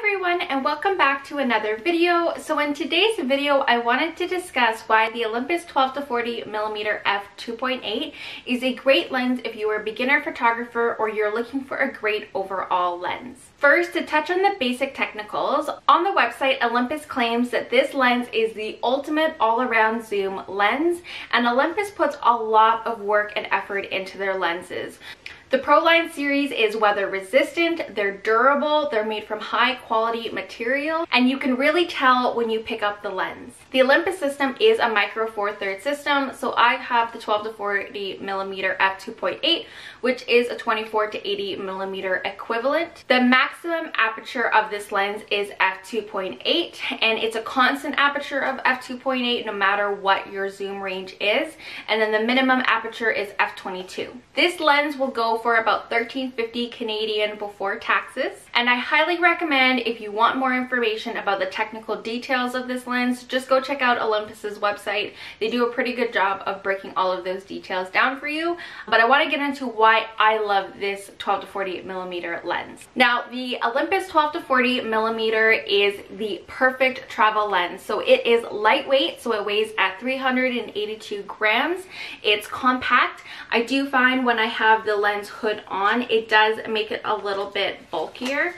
everyone, and welcome back to another video. So in today's video I wanted to discuss why the Olympus 12-40mm f2.8 is a great lens if you are a beginner photographer or you're looking for a great overall lens. First, to touch on the basic technicals, on the website Olympus claims that this lens is the ultimate all-around zoom lens, and Olympus puts a lot of work and effort into their lenses. The Pro Line series is weather resistant, they're durable, they're made from high quality material, and you can really tell when you pick up the lens. The Olympus system is a micro four thirds system, so I have the 12-40mm f2.8, which is a 24-80mm equivalent. The maximum aperture of this lens is f2.8, and it's a constant aperture of f2.8 no matter what your zoom range is, and then the minimum aperture is f22. This lens will go for about $13.50 Canadian before taxes, and I highly recommend, if you want more information about the technical details of this lens, just go check out Olympus's website. They do a pretty good job of breaking all of those details down for you, but I want to get into why I love this 12-40mm lens. Now, the Olympus 12-40mm is the perfect travel lens. So it is lightweight, so it weighs at 382 grams. It's compact. I do find when I have the lens hood on, it does make it a little bit bulkier.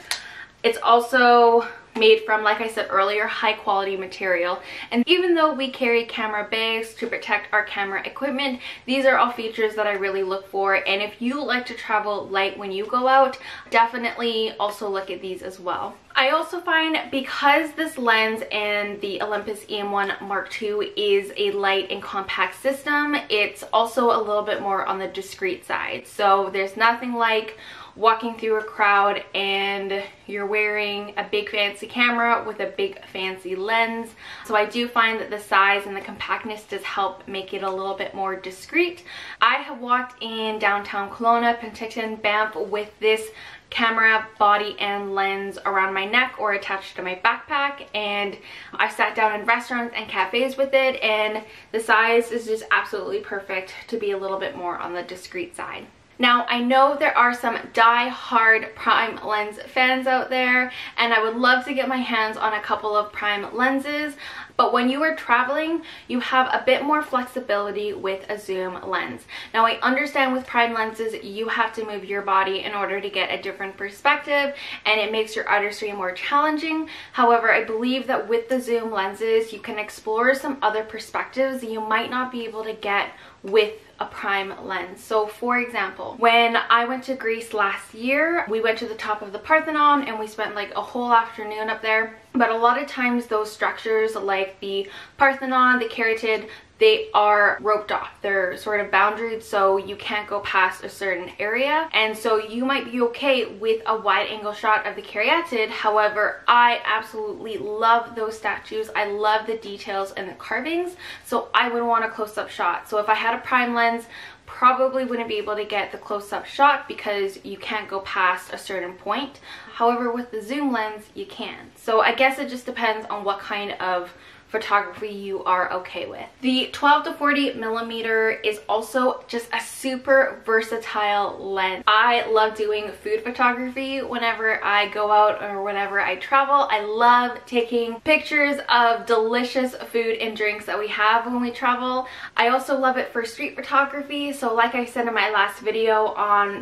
It's also made from, like I said earlier, high quality material, and even though we carry camera bags to protect our camera equipment, these are all features that I really look for. And if you like to travel light when you go out, definitely also look at these as well. I also find, because this lens and the Olympus EM1 Mark II is a light and compact system, it's also a little bit more on the discreet side. So there's nothing like walking through a crowd and you're wearing a big fancy camera with a big fancy lens. So I do find that the size and the compactness does help make it a little bit more discreet. I have walked in downtown Kelowna, Penticton, Banff with this camera, body, and lens around my neck or attached to my backpack, and I've sat down in restaurants and cafes with it, and the size is just absolutely perfect to be a little bit more on the discreet side. Now, I know there are some die-hard prime lens fans out there, and I would love to get my hands on a couple of prime lenses, but when you are traveling, you have a bit more flexibility with a zoom lens. Now, I understand with prime lenses, you have to move your body in order to get a different perspective, and it makes your artistry more challenging. However, I believe that with the zoom lenses, you can explore some other perspectives that you might not be able to get with a prime lens. So for example, when I went to Greece last year, we went to the top of the Parthenon and we spent like a whole afternoon up there. But a lot of times those structures like the Parthenon, the Caryatid, they are roped off. They're sort of boundaried, so you can't go past a certain area. And so you might be okay with a wide angle shot of the Caryatid. However, I absolutely love those statues. I love the details and the carvings, so I would want a close-up shot. So if I had a prime lens, probably wouldn't be able to get the close-up shot because you can't go past a certain point. However, with the zoom lens, you can. So I guess it just depends on what kind of photography you are okay with. The 12-40mm is also just a super versatile lens. I love doing food photography whenever I go out or whenever I travel. I love taking pictures of delicious food and drinks that we have when we travel. I also love it for street photography. So like I said in my last video,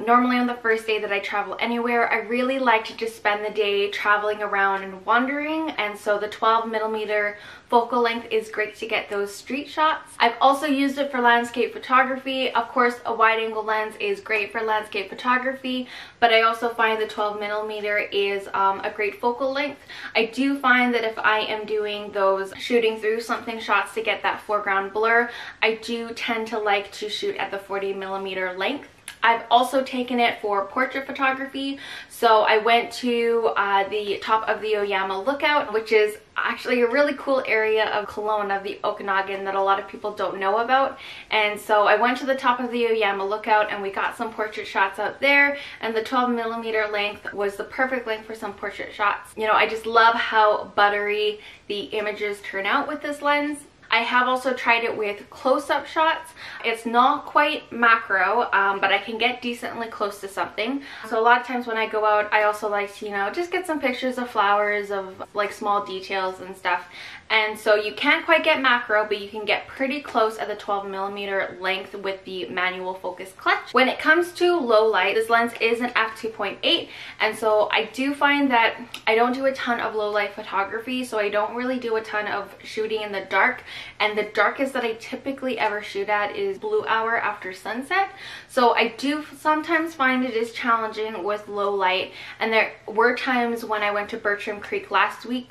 normally on the first day that I travel anywhere, I really like to just spend the day traveling around and wandering, and so the 12mm focal length is great to get those street shots. I've also used it for landscape photography. Of course, a wide angle lens is great for landscape photography, but I also find the 12mm is a great focal length. I do find that if I am doing those shooting through something shots to get that foreground blur, I do tend to like to shoot at the 40mm length. I've also taken it for portrait photography. So I went to the top of the Oyama Lookout, which is actually a really cool area of Kelowna, the Okanagan, that a lot of people don't know about. And so I went to the top of the Oyama Lookout and we got some portrait shots out there, and the 12mm length was the perfect length for some portrait shots. You know, I just love how buttery the images turn out with this lens. I have also tried it with close-up shots. It's not quite macro, but I can get decently close to something. So a lot of times when I go out, I also like to, you know, just get some pictures of flowers, of like small details and stuff. And so you can't quite get macro, but you can get pretty close at the 12mm length with the manual focus clutch. When it comes to low light, this lens is an f2.8, and so I do find that I don't do a ton of low light photography, so I don't really do a ton of shooting in the dark, and the darkest that I typically ever shoot at is blue hour after sunset. So I do sometimes find it is challenging with low light, and there were times when I went to Bertram Creek last week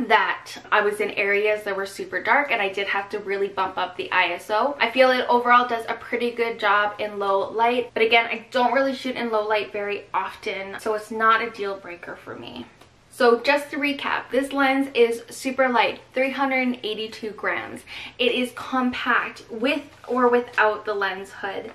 that I was in areas that were super dark and I did have to really bump up the ISO. I feel it overall does a pretty good job in low light, but again, I don't really shoot in low light very often, so it's not a deal breaker for me. So just to recap, this lens is super light, 382 grams. It is compact with or without the lens hood.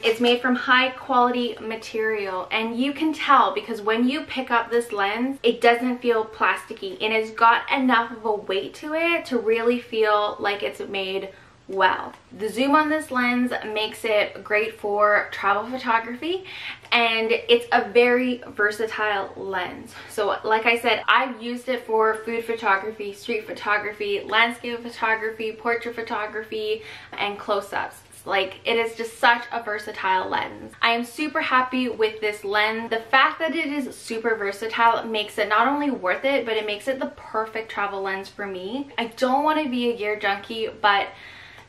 It's made from high quality material, and you can tell because when you pick up this lens, it doesn't feel plasticky, and it's got enough of a weight to it to really feel like it's made well. The zoom on this lens makes it great for travel photography, and it's a very versatile lens. So like I said, I've used it for food photography, street photography, landscape photography, portrait photography, and close-ups. Like, it is just such a versatile lens. I am super happy with this lens. The fact that it is super versatile makes it not only worth it, but it makes it the perfect travel lens for me. I don't want to be a gear junkie, but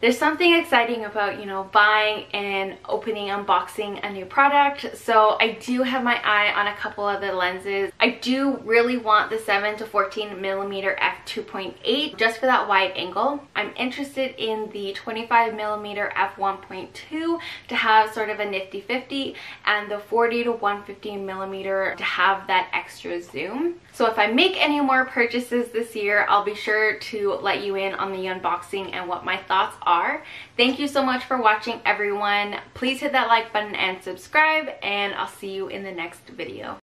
there's something exciting about, you know, buying and opening, unboxing a new product. So I do have my eye on a couple of the lenses. I do really want the 7 to 14mm f2.8 just for that wide angle. I'm interested in the 25mm f1.2 to have sort of a nifty 50, and the 40 to 150mm to have that extra zoom. So if I make any more purchases this year, I'll be sure to let you in on the unboxing and what my thoughts are. Thank you so much for watching, everyone. Please hit that like button and subscribe, and I'll see you in the next video.